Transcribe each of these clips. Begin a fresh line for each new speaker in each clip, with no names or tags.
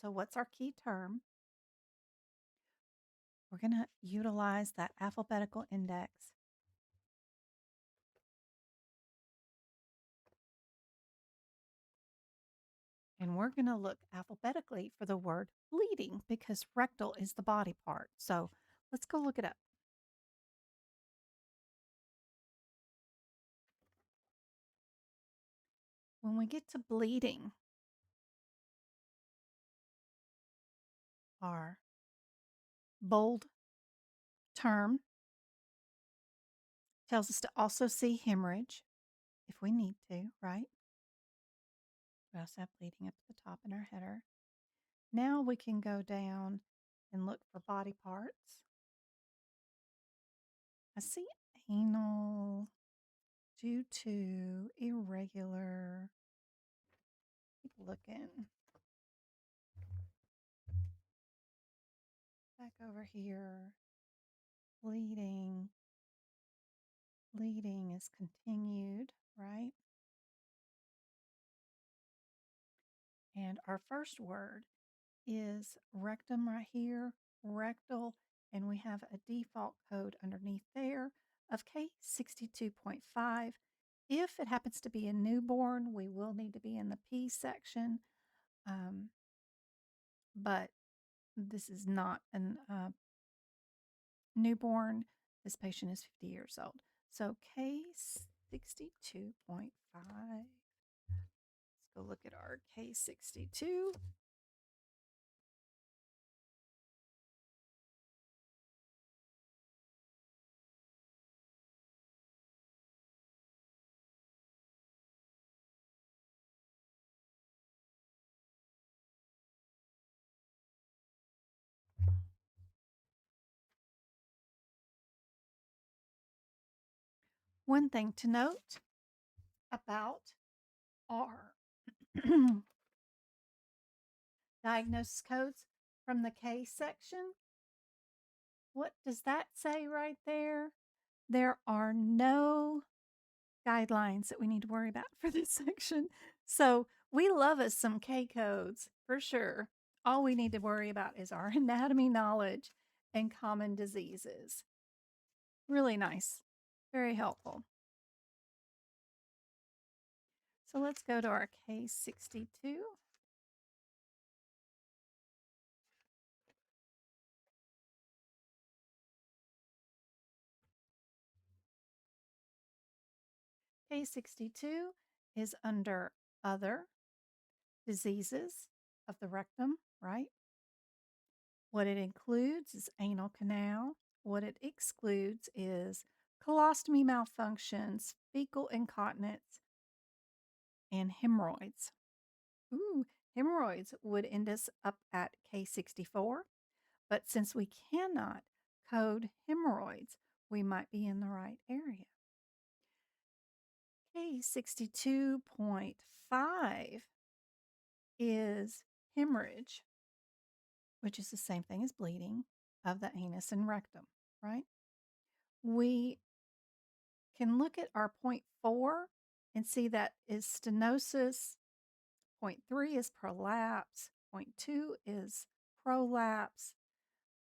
So what's our key term? We're going to utilize that alphabetical index. And we're going to look alphabetically for the word bleeding because rectal is the body part. So let's go look it up. When we get to bleeding, our bold term tells us to also see hemorrhage if we need to, right? We also have bleeding up to the top in our header. Now we can go down and look for body parts. I see anal due to irregular. Keep looking. Back over here. Bleeding. Bleeding is continued, right? And our first word is rectum right here, rectal, and we have a default code underneath there of K62.5. If it happens to be a newborn, we will need to be in the P section, but this is not a newborn. This patient is 50 years old. So K62.5. Let's go look at our K62. One thing to note about our diagnosis codes from the K section, what does that say right there? There are no guidelines that we need to worry about for this section. So we love us some K codes for sure. All we need to worry about is our anatomy knowledge and common diseases. Really nice. Very helpful. So let's go to our K62. K62 is under other diseases of the rectum, right? What it includes is anal canal. What it excludes is colostomy malfunctions, fecal incontinence, and hemorrhoids. Ooh, hemorrhoids would end us up at K64, but since we cannot code hemorrhoids, we might be in the right area. K62.5 is hemorrhage, which is the same thing as bleeding of the anus and rectum, right? We can look at our point 4 and see that is stenosis. Point 3 is prolapse. Point 2 is prolapse.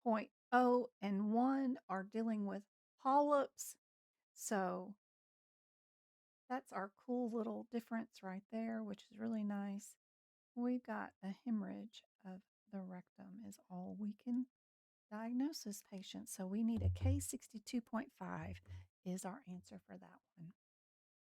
Point 0 and 1 are dealing with polyps. So that's our cool little difference right there, which is really nice. We've got a hemorrhage of the rectum is all we can diagnose this patient. So we need a K62.5 is our answer for that one.